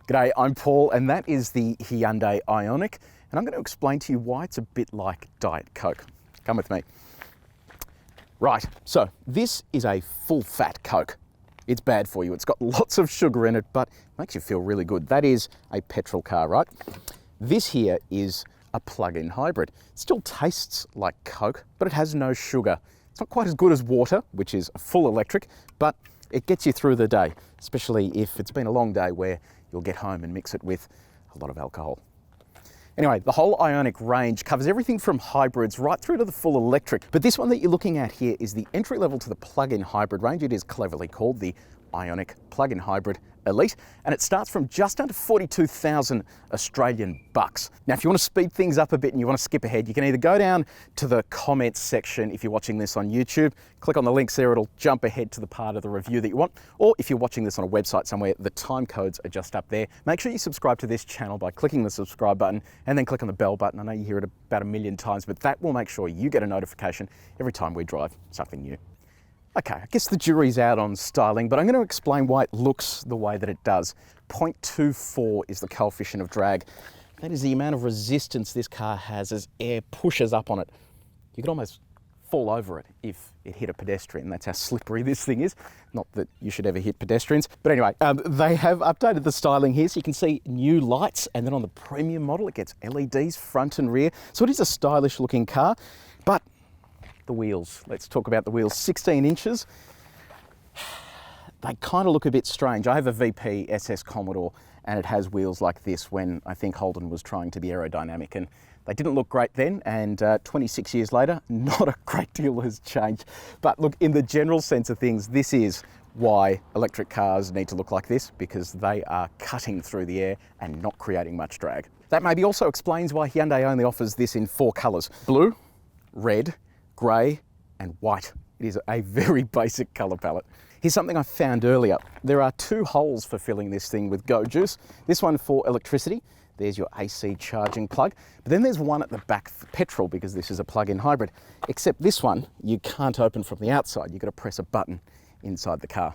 G'day, I'm Paul, and that is the Hyundai Ioniq, and I'm going to explain to you why it's a bit like Diet Coke. Come with me. Right, so this is a full-fat Coke. It's bad for you. It's got lots of sugar in it, but makes you feel really good. That is a petrol car, right? This here is a plug-in hybrid. It still tastes like Coke, but it has no sugar. It's not quite as good as water, which is a full electric, but it gets you through the day, especially if it's been a long day where you'll get home and mix it with a lot of alcohol. Anyway, the whole Ioniq range covers everything from hybrids right through to the full electric. But this one that you're looking at here is the entry level to the plug-in hybrid range. It is cleverly called the Ioniq Plug-in Hybrid Elite, and it starts from just under 42,000 Australian bucks. Now, if you want to speed things up a bit and you want to skip ahead, you can either go down to the comments section if you're watching this on YouTube, click on the links there, it'll jump ahead to the part of the review that you want, or if you're watching this on a website somewhere, the time codes are just up there. Make sure you subscribe to this channel by clicking the subscribe button and then click on the bell button. I know you hear it about a million times, but that will make sure you get a notification every time we drive something new. Okay, I guess the jury's out on styling, but I'm going to explain why it looks the way that it does. 0.24 is the coefficient of drag. That is the amount of resistance this car has as air pushes up on it. You could almost fall over it if it hit a pedestrian. That's how slippery this thing is. Not that you should ever hit pedestrians. But anyway, they have updated the styling here, so you can see new lights, and then on the premium model, it gets LEDs front and rear. So it is a stylish looking car, but the wheels. Let's talk about the wheels. 16 inches. They kind of look a bit strange. I have a VP SS Commodore and it has wheels like this when I think Holden was trying to be aerodynamic, and they didn't look great then, and 26 years later, not a great deal has changed. But look, in the general sense of things, this is why electric cars need to look like this, because they are cutting through the air and not creating much drag. That maybe also explains why Hyundai only offers this in 4 colours: blue, red, grey and white. It is a very basic colour palette. Here's something I found earlier. There are 2 holes for filling this thing with Go Juice. This one for electricity. There's your AC charging plug. But then there's one at the back for petrol, because this is a plug-in hybrid. Except this one, you can't open from the outside. You've got to press a button inside the car.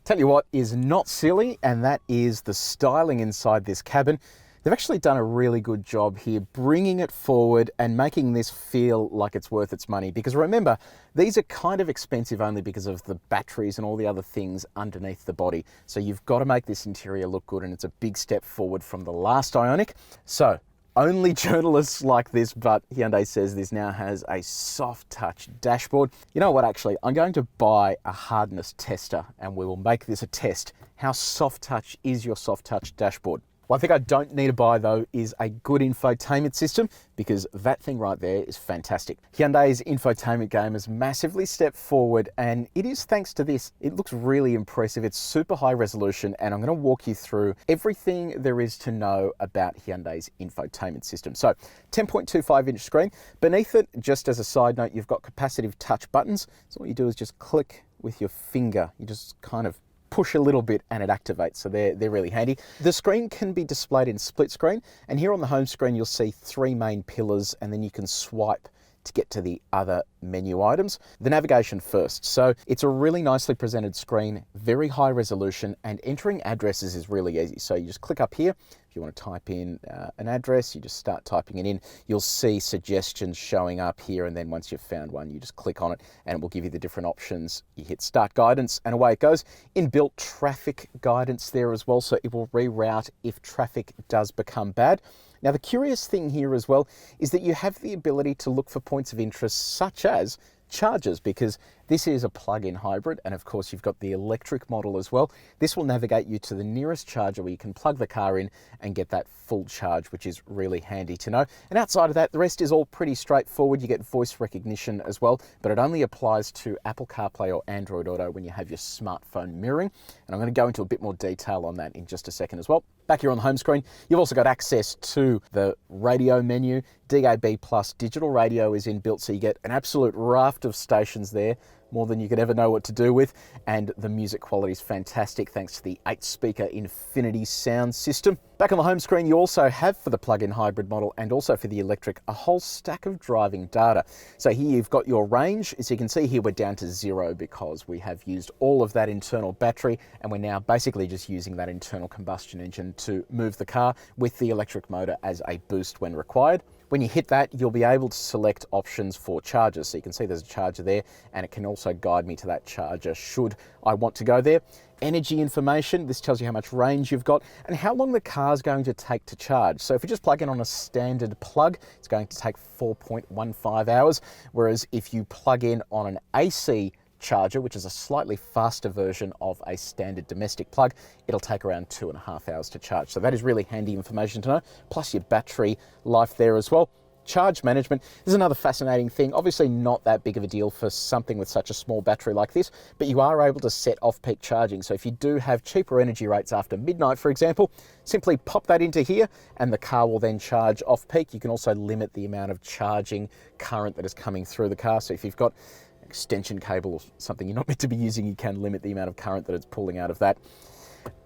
Tell you what is not silly, and that is the styling inside this cabin. They've actually done a really good job here bringing it forward and making this feel like it's worth its money. Because remember, these are kind of expensive only because of the batteries and all the other things underneath the body. So you've got to make this interior look good, and it's a big step forward from the last Ioniq. So only journalists like this, but Hyundai says this now has a soft touch dashboard. You know what, actually, I'm going to buy a hardness tester and we will make this a test. How soft touch is your soft touch dashboard? One thing I don't need to buy though is a good infotainment system, because that thing right there is fantastic. Hyundai's infotainment game has massively stepped forward, and it is thanks to this. It looks really impressive. It's super high resolution, and I'm going to walk you through everything there is to know about Hyundai's infotainment system. So 10.25 inch screen. Beneath it, just as a side note, you've got capacitive touch buttons. So what you do is just click with your finger. You just kind of push a little bit and it activates, so they're really handy. The screen can be displayed in split screen, and here on the home screen you'll see 3 main pillars, and then you can swipe to get to the other menu items. The navigation first. So it's a really nicely presented screen, very high resolution, and entering addresses is really easy. So you just click up here. If you want to type in an address, you just start typing it in. You'll see suggestions showing up here, and then once you've found one, you just click on it and it will give you the different options. You hit start guidance and away it goes. Inbuilt traffic guidance there as well, so it will reroute if traffic does become bad. Now, the curious thing here as well is that you have the ability to look for points of interest such as chargers, because this is a plug-in hybrid, and of course you've got the electric model as well. This will navigate you to the nearest charger where you can plug the car in and get that full charge, which is really handy to know. And outside of that, the rest is all pretty straightforward. You get voice recognition as well, but it only applies to Apple CarPlay or Android Auto when you have your smartphone mirroring. And I'm going to go into a bit more detail on that in just a second as well. Back here on the home screen, you've also got access to the radio menu. DAB+ digital radio is inbuilt, so you get an absolute raft of stations there. more than you could ever know what to do with. And the music quality is fantastic thanks to the 8-speaker Infinity sound system. Back on the home screen, you also have, for the plug-in hybrid model and also for the electric, a whole stack of driving data. So here you've got your range. As you can see here, we're down to 0 because we have used all of that internal battery, and we're now basically just using that internal combustion engine to move the car with the electric motor as a boost when required. When you hit that, you'll be able to select options for chargers. So you can see there's a charger there, and it can also guide me to that charger should I want to go there. Energy information, this tells you how much range you've got and how long the car's going to take to charge. So if you just plug in on a standard plug, it's going to take 4.15 hours, whereas if you plug in on an AC charger, which is a slightly faster version of a standard domestic plug, it'll take around 2.5 hours to charge. So that is really handy information to know, plus your battery life there as well. Charge management is another fascinating thing. Obviously not that big of a deal for something with such a small battery like this, but you are able to set off-peak charging. So if you do have cheaper energy rates after midnight, for example, simply pop that into here and the car will then charge off-peak. You can also limit the amount of charging current that is coming through the car. So if you've got extension cable or something you're not meant to be using, you can limit the amount of current that it's pulling out of that.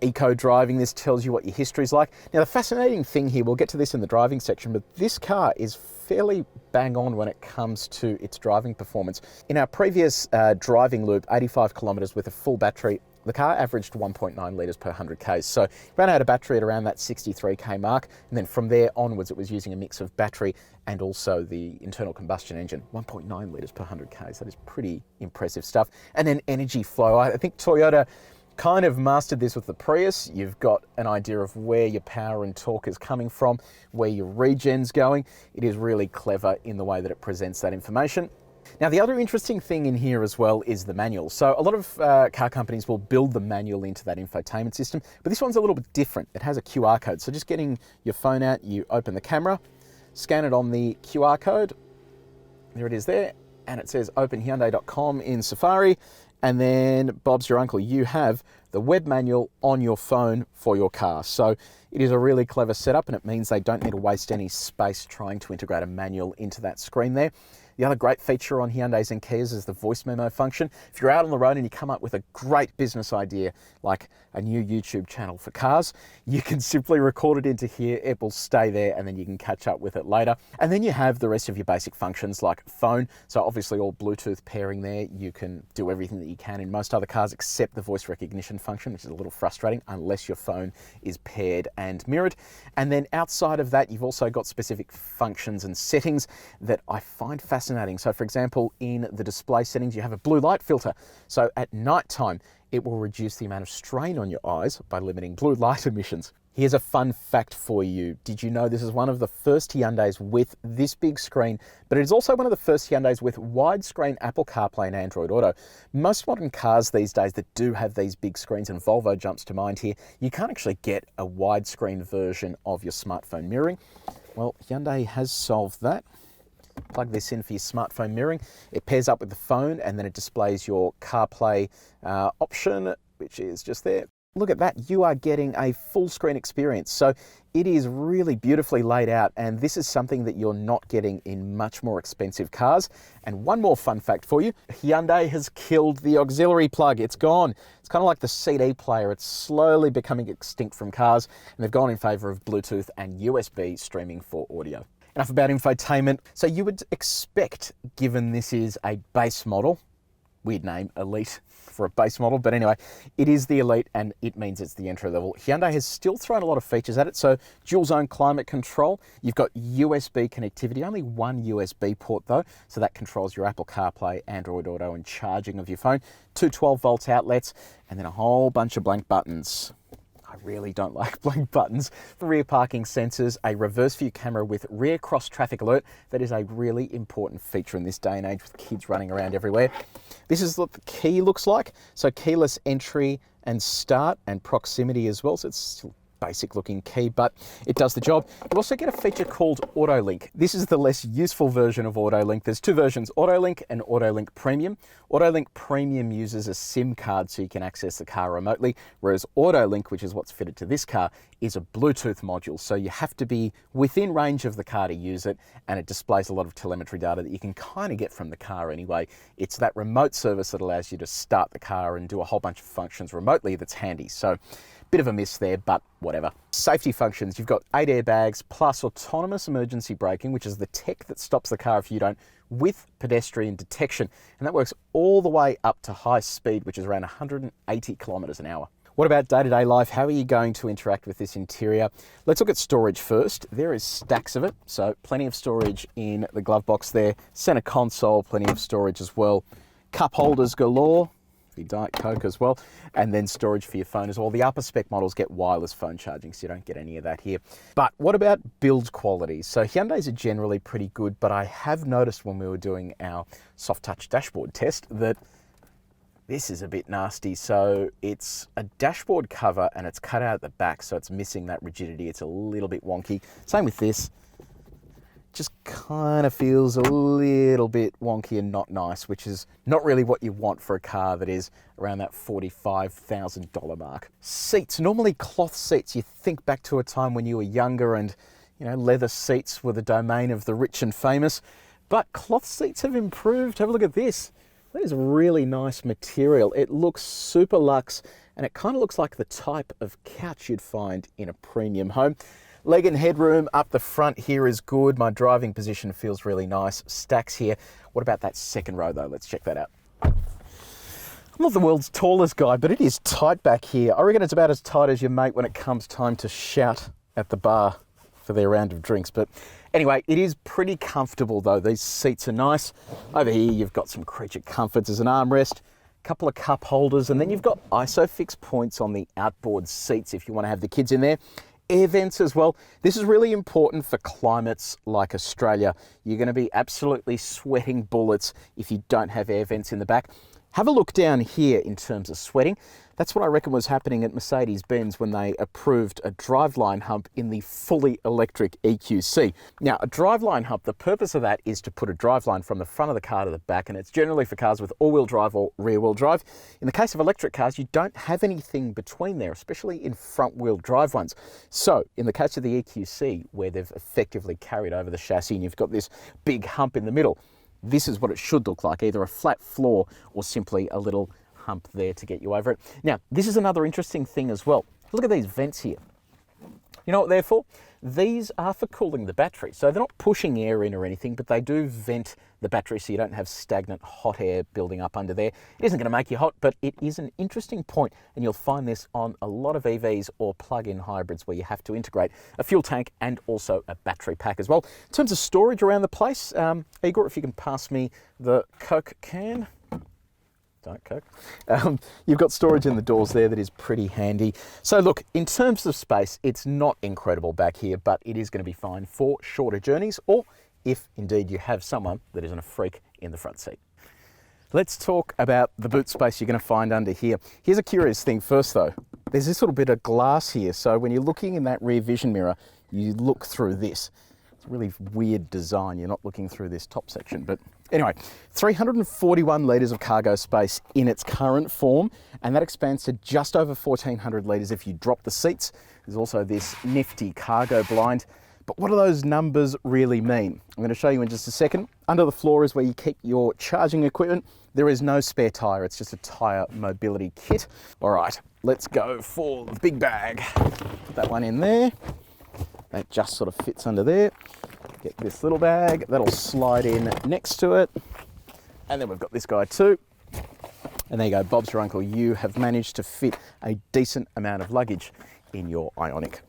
Eco driving, this tells you what your history is like. Now the fascinating thing here, we'll get to this in the driving section, but this car is fairly bang on when it comes to its driving performance. In our previous driving loop, 85 kilometers with a full battery, the car averaged 1.9 litres per 100 k's. So it ran out of battery at around that 63k mark. And then from there onwards, it was using a mix of battery and also the internal combustion engine. 1.9 litres per 100 k's. That is pretty impressive stuff. And then energy flow. I think Toyota kind of mastered this with the Prius. You've got an idea of where your power and torque is coming from, where your regen's going. It is really clever in the way that it presents that information. Now, the other interesting thing in here as well is the manual. So a lot of car companies will build the manual into that infotainment system, but this one's a little bit different. It has a QR code. So just getting your phone out, you open the camera, scan it on the QR code. There it is there. And it says openhyundai.com in Safari. And then, Bob's your uncle, you have the web manual on your phone for your car. So it is a really clever setup, and it means they don't need to waste any space trying to integrate a manual into that screen there. The other great feature on Hyundais and Kias is the voice memo function. If you're out on the road and you come up with a great business idea, like a new YouTube channel for cars, you can simply record it into here, it will stay there, and then you can catch up with it later. And then you have the rest of your basic functions like phone. So obviously all Bluetooth pairing there, you can do everything that you can in most other cars except the voice recognition function, which is a little frustrating unless your phone is paired and mirrored. And then outside of that, you've also got specific functions and settings that I find fascinating. So for example, in the display settings, you have a blue light filter. So at night time, it will reduce the amount of strain on your eyes by limiting blue light emissions. Here's a fun fact for you. Did you know this is one of the first Hyundais with this big screen, but it is also one of the first Hyundais with widescreen Apple CarPlay and Android Auto. Most modern cars these days that do have these big screens, and Volvo jumps to mind here, you can't actually get a widescreen version of your smartphone mirroring. Well, Hyundai has solved that. Plug this in for your smartphone mirroring. It pairs up with the phone and then it displays your CarPlay option, which is just there. Look at that, you are getting a full screen experience. So it is really beautifully laid out, and this is something that you're not getting in much more expensive cars. And one more fun fact for you, Hyundai has killed the auxiliary plug. It's gone. It's kind of like the CD player. It's slowly becoming extinct from cars, and they've gone in favor of Bluetooth and USB streaming for audio. Enough about infotainment. So you would expect, given this is a base model, weird name, Elite for a base model, but anyway, it is the Elite and it means it's the entry level. Hyundai has still thrown a lot of features at it. So dual zone climate control, you've got USB connectivity, only one USB port though, so that controls your Apple CarPlay, Android Auto and charging of your phone, two 12-volt outlets, and then a whole bunch of blank buttons. I really don't like blank buttons. For rear parking sensors, a reverse view camera with rear cross traffic alert. That is a really important feature in this day and age with kids running around everywhere. This is what the key looks like. So keyless entry and start and proximity as well. So it's still basic looking key, but it does the job. You also get a feature called AutoLink. This is the less useful version of AutoLink. There's two versions, AutoLink and AutoLink Premium. AutoLink Premium uses a SIM card so you can access the car remotely, whereas AutoLink, which is what's fitted to this car, is a Bluetooth module. So you have to be within range of the car to use it, and it displays a lot of telemetry data that you can kind of get from the car anyway. It's that remote service that allows you to start the car and do a whole bunch of functions remotely that's handy. So bit of a miss there, but whatever. Safety functions, you've got 8 airbags plus autonomous emergency braking, which is the tech that stops the car if you don't, with pedestrian detection. And that works all the way up to high speed, which is around 180 kilometers an hour. What about day-to-day life? How are you going to interact with this interior? Let's look at storage first. There is stacks of it, so plenty of storage in the glove box there. Center console, plenty of storage as well. Cup holders galore. Diet Coke as well, and then storage for your phone as well. The upper spec models get wireless phone charging, so you don't get any of that here. But what about build quality? So Hyundais are generally pretty good, but I have noticed when we were doing our soft touch dashboard test that this is a bit nasty. So it's a dashboard cover and it's cut out at the back, so it's missing that rigidity. It's a little bit wonky. Same with this. Just kind of feels a little bit wonky and not nice, which is not really what you want for a car that is around that $45,000 mark. Seats, normally cloth seats. You think back to a time when you were younger and, you know, leather seats were the domain of the rich and famous, but cloth seats have improved. Have a look at this. That is really nice material. It looks super luxe, and it kind of looks like the type of couch you'd find in a premium home. Leg and headroom up the front here is good. My driving position feels really nice. Stacks here. What about that second row though? Let's check that out. I'm not the world's tallest guy, but it is tight back here. I reckon it's about as tight as your mate when it comes time to shout at the bar for their round of drinks. But anyway, it is pretty comfortable though. These seats are nice. Over here, you've got some creature comforts as an armrest, a couple of cup holders, and then you've got ISOFIX points on the outboard seats if you want to have the kids in there. Air vents as well. This is really important for climates like Australia. You're going to be absolutely sweating bullets if you don't have air vents in the back. Have a look down here in terms of sweating. That's what I reckon was happening at Mercedes-Benz when they approved a driveline hump in the fully electric EQC. Now, a driveline hump, the purpose of that is to put a driveline from the front of the car to the back, and it's generally for cars with all-wheel drive or rear-wheel drive. In the case of electric cars, you don't have anything between there, especially in front-wheel drive ones. So, in the case of the EQC, where they've effectively carried over the chassis and you've got this big hump in the middle, this is what it should look like, either a flat floor or simply a little hump there to get you over it. Now, this is another interesting thing as well. Look at these vents here. You know what they're for? These are for cooling the battery. So they're not pushing air in or anything, but they do vent the battery so you don't have stagnant hot air building up under there. It isn't going to make you hot, but it is an interesting point, and you'll find this on a lot of EVs or plug-in hybrids where you have to integrate a fuel tank and also a battery pack as well. In terms of storage around the place, Igor, if you can pass me the Coke can. Diet Coke. You've got storage in the doors there that is pretty handy. So look, in terms of space, it's not incredible back here, but it is going to be fine for shorter journeys, or if indeed you have someone that isn't a freak in the front seat. Let's talk about the boot space you're going to find under here. Here's a curious thing first though. There's this little bit of glass here, so when you're looking in that rear vision mirror, you look through this. It's a really weird design. You're not looking through this top section, but anyway, 341 litres of cargo space in its current form, and that expands to just over 1,400 litres if you drop the seats. There's also this nifty cargo blind. But what do those numbers really mean? I'm going to show you in just a second. Under the floor is where you keep your charging equipment. There is no spare tyre, it's just a tyre mobility kit. All right, let's go for the big bag. Put that one in there. That just sort of fits under there. Get this little bag, that'll slide in next to it. And then we've got this guy too. And there you go, Bob's your uncle. You have managed to fit a decent amount of luggage in your Ioniq.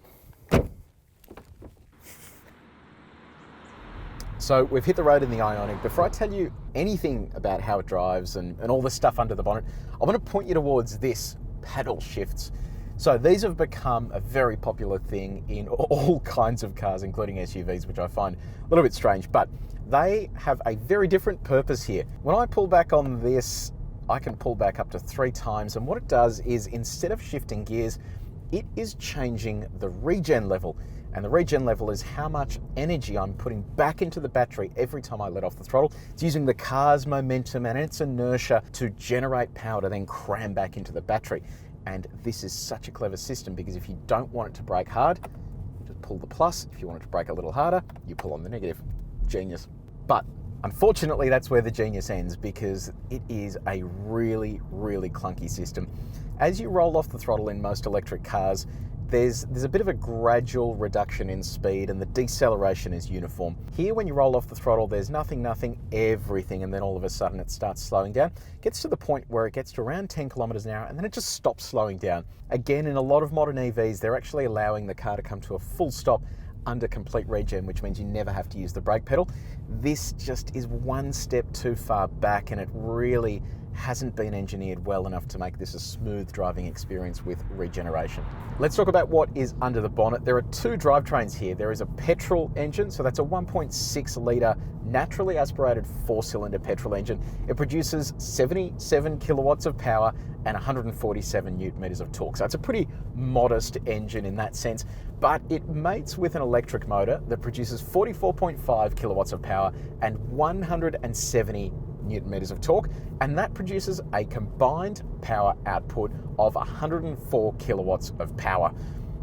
So we've hit the road in the Ioniq. Before I tell you anything about how it drives and all the stuff under the bonnet, I want to point you towards this, paddle shifts. So these have become a very popular thing in all kinds of cars, including SUVs, which I find a little bit strange, but they have a very different purpose here. When I pull back on this, I can pull back up to 3 times, and what it does is instead of shifting gears, it is changing the regen level. And the regen level is how much energy I'm putting back into the battery every time I let off the throttle. It's using the car's momentum and its inertia to generate power to then cram back into the battery. And this is such a clever system, because if you don't want it to brake hard, you just pull the plus. If you want it to brake a little harder, you pull on the negative. Genius. But unfortunately, that's where the genius ends, because it is a really, really clunky system. As you roll off the throttle in most electric cars, there's a bit of a gradual reduction in speed, and the deceleration is uniform. Here, when you roll off the throttle, there's nothing, everything, and then all of a sudden it starts slowing down. It gets to the point where it gets to around 10 kilometers an hour, and then it just stops slowing down. Again, in a lot of modern EVs, they're actually allowing the car to come to a full stop under complete regen, which means you never have to use the brake pedal. This just is one step too far back, and it really hasn't been engineered well enough to make this a smooth driving experience with regeneration. Let's talk about what is under the bonnet. There are two drivetrains here. There is a petrol engine, so that's a 1.6 litre naturally aspirated 4-cylinder petrol engine. It produces 77 kilowatts of power and 147 newton meters of torque. So it's a pretty modest engine in that sense, but it mates with an electric motor that produces 44.5 kilowatts of power and 170 newton meters of torque, and that produces a combined power output of 104 kilowatts of power.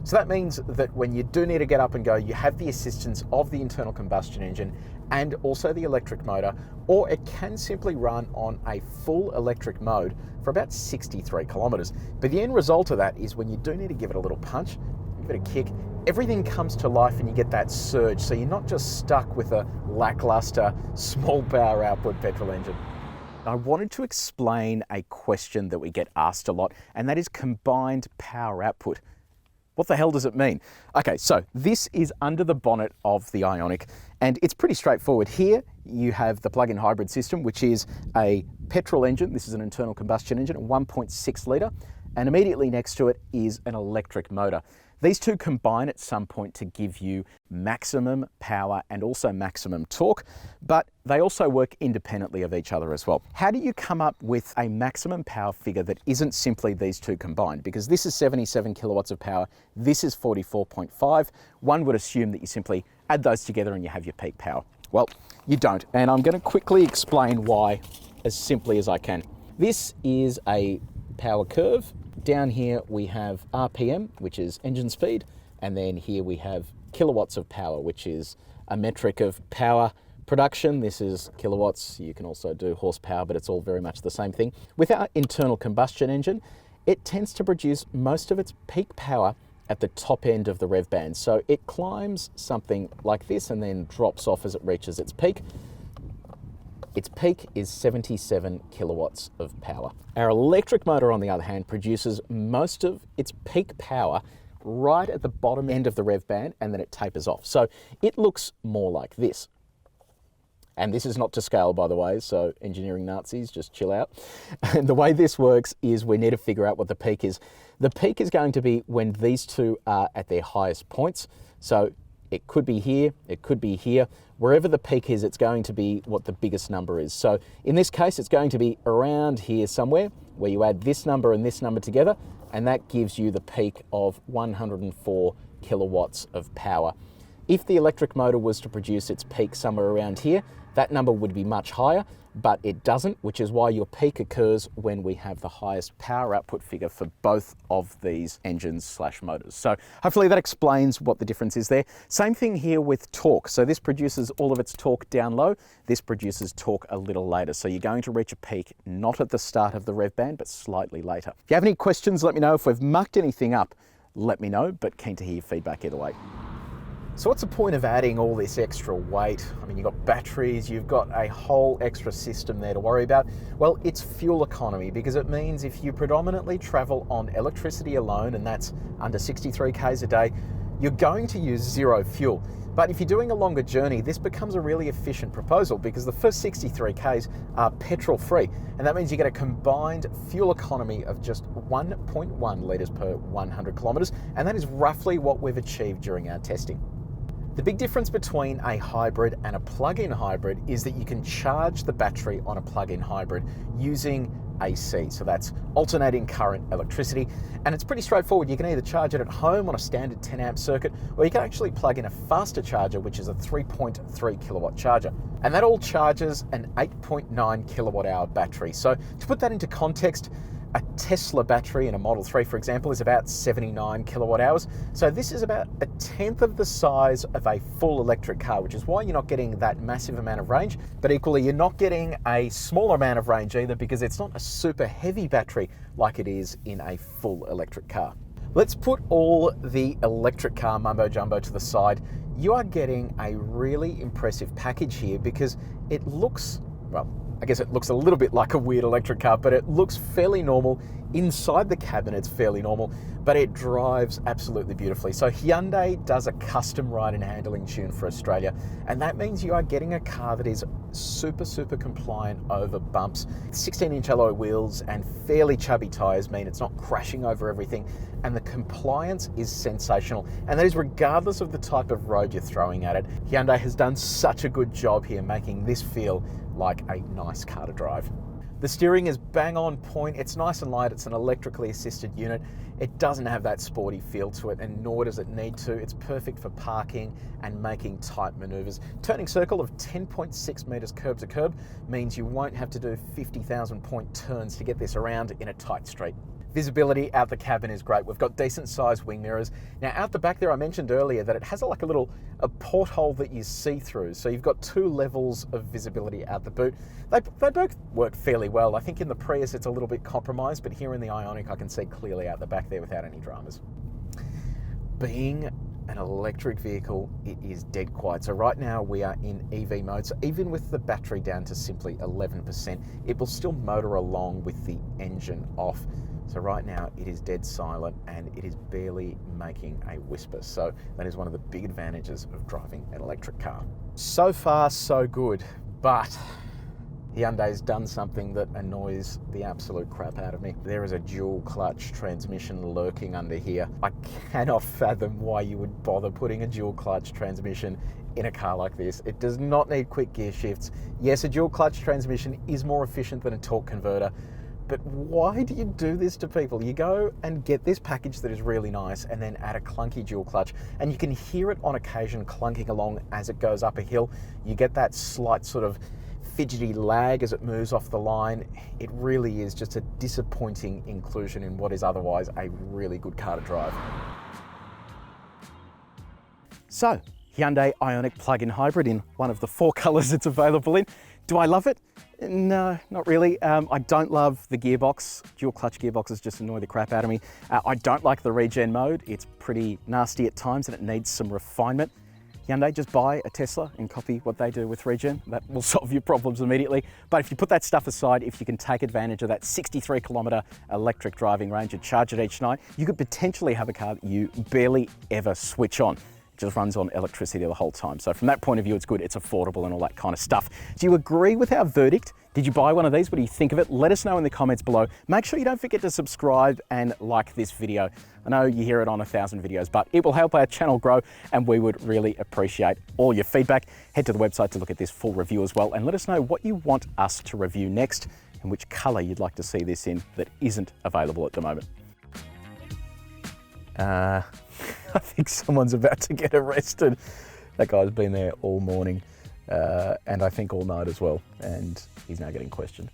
So that means that when you do need to get up and go, you have the assistance of the internal combustion engine and also the electric motor, or it can simply run on a full electric mode for about 63 kilometers. But the end result of that is when you do need to give it a little punch, give it a kick, everything comes to life and you get that surge. So you're not just stuck with a lackluster, small power output petrol engine. I wanted to explain a question that we get asked a lot, and that is combined power output. What the hell does it mean? Okay, so this is under the bonnet of the Ioniq, and it's pretty straightforward. Here you have the plug-in hybrid system, which is a petrol engine. This is an internal combustion engine, a 1.6 litre, and immediately next to it is an electric motor. These two combine at some point to give you maximum power and also maximum torque, but they also work independently of each other as well. How do you come up with a maximum power figure that isn't simply these two combined? Because this is 77 kilowatts of power, this is 44.5. One would assume that you simply add those together and you have your peak power. Well, you don't, and I'm going to quickly explain why as simply as I can. This is a power curve. Down here we have RPM, which is engine speed, and then here we have kilowatts of power, which is a metric of power production. This is kilowatts. You can also do horsepower, but it's all very much the same thing. With our internal combustion engine, it tends to produce most of its peak power at the top end of the rev band. So it climbs something like this and then drops off as it reaches its peak. Its peak is 77 kilowatts of power. Our electric motor, on the other hand, produces most of its peak power right at the bottom end of the rev band, and then it tapers off. So it looks more like this. And this is not to scale, by the way, so engineering Nazis, just chill out. And the way this works is we need to figure out what the peak is. The peak is going to be when these two are at their highest points. So it could be here, it could be here. Wherever the peak is, it's going to be what the biggest number is. So in this case, it's going to be around here somewhere, where you add this number and this number together, and that gives you the peak of 104 kilowatts of power. If the electric motor was to produce its peak somewhere around here, that number would be much higher, but it doesn't, which is why your peak occurs when we have the highest power output figure for both of these engines / motors. So hopefully that explains what the difference is there. Same thing here with torque. So this produces all of its torque down low. This produces torque a little later. So you're going to reach a peak not at the start of the rev band, but slightly later. If you have any questions, let me know. If we've mucked anything up, let me know, but keen to hear your feedback either way. So what's the point of adding all this extra weight? I mean, you've got batteries, you've got a whole extra system there to worry about. Well, it's fuel economy, because it means if you predominantly travel on electricity alone, and that's under 63 Ks a day, you're going to use zero fuel. But if you're doing a longer journey, this becomes a really efficient proposal, because the first 63 Ks are petrol free. And that means you get a combined fuel economy of just 1.1 litres per 100 kilometres. And that is roughly what we've achieved during our testing. The big difference between a hybrid and a plug-in hybrid is that you can charge the battery on a plug-in hybrid using AC, so that's alternating current electricity, and it's pretty straightforward. You can either charge it at home on a standard 10 amp circuit, or you can actually plug in a faster charger, which is a 3.3 kilowatt charger, and that all charges an 8.9 kilowatt hour battery. So to put that into context, a Tesla battery in a Model 3, for example, is about 79 kilowatt hours. So this is about a tenth of the size of a full electric car, which is why you're not getting that massive amount of range. But equally, you're not getting a small amount of range either, because it's not a super heavy battery like it is in a full electric car. Let's put all the electric car mumbo jumbo to the side. You are getting a really impressive package here, because it looks, well, I guess it looks a little bit like a weird electric car, but it looks fairly normal. Inside the cabin, it's fairly normal, but it drives absolutely beautifully. So Hyundai does a custom ride and handling tune for Australia, and that means you are getting a car that is super, super compliant over bumps. 16-inch alloy wheels and fairly chubby tyres mean it's not crashing over everything, and the compliance is sensational, and that is regardless of the type of road you're throwing at it. Hyundai has done such a good job here making this feel like a nice car to drive. The steering is bang on point. It's nice and light. It's an electrically assisted unit. It doesn't have that sporty feel to it, and nor does it need to. It's perfect for parking and making tight maneuvers. Turning circle of 10.6 meters curb to curb means you won't have to do 50,000 point turns to get this around in a tight street. Visibility out the cabin is great. We've got decent sized wing mirrors. Now out the back there, I mentioned earlier that it has like a porthole that you see through. So you've got two levels of visibility out the boot. They both work fairly well. I think in the Prius it's a little bit compromised, but here in the Ioniq I can see clearly out the back there without any dramas. Being an electric vehicle, it is dead quiet. So right now we are in EV mode. So even with the battery down to simply 11%, it will still motor along with the engine off. So right now it is dead silent and it is barely making a whisper. So that is one of the big advantages of driving an electric car. So far so good, but Hyundai's done something that annoys the absolute crap out of me. There is a dual clutch transmission lurking under here. I cannot fathom why you would bother putting a dual clutch transmission in a car like this. It does not need quick gear shifts. Yes, a dual clutch transmission is more efficient than a torque converter, but why do you do this to people? You go and get this package that is really nice and then add a clunky dual clutch, and you can hear it on occasion clunking along as it goes up a hill. You get that slight sort of fidgety lag as it moves off the line. It really is just a disappointing inclusion in what is otherwise a really good car to drive. So, Hyundai Ioniq plug-in hybrid in one of the 4 colors it's available in. Do I love it? No, not really. I don't love the gearbox. Dual clutch gearboxes just annoy the crap out of me. I don't like the regen mode. It's pretty nasty at times and it needs some refinement. Hyundai, just buy a Tesla and copy what they do with regen. That will solve your problems immediately. But if you put that stuff aside, if you can take advantage of that 63 kilometer electric driving range and charge it each night, you could potentially have a car that you barely ever switch on. Just runs on electricity the whole time. So from that point of view, it's good, it's affordable and all that kind of stuff. Do you agree with our verdict? Did you buy one of these? What do you think of it? Let us know in the comments below. Make sure you don't forget to subscribe and like this video. I know you hear it on 1,000 videos, but it will help our channel grow and we would really appreciate all your feedback. Head to the website to look at this full review as well and let us know what you want us to review next and which color you'd like to see this in that isn't available at the moment. I think someone's about to get arrested. That guy's been there all morning and I think all night as well, and he's now getting questioned.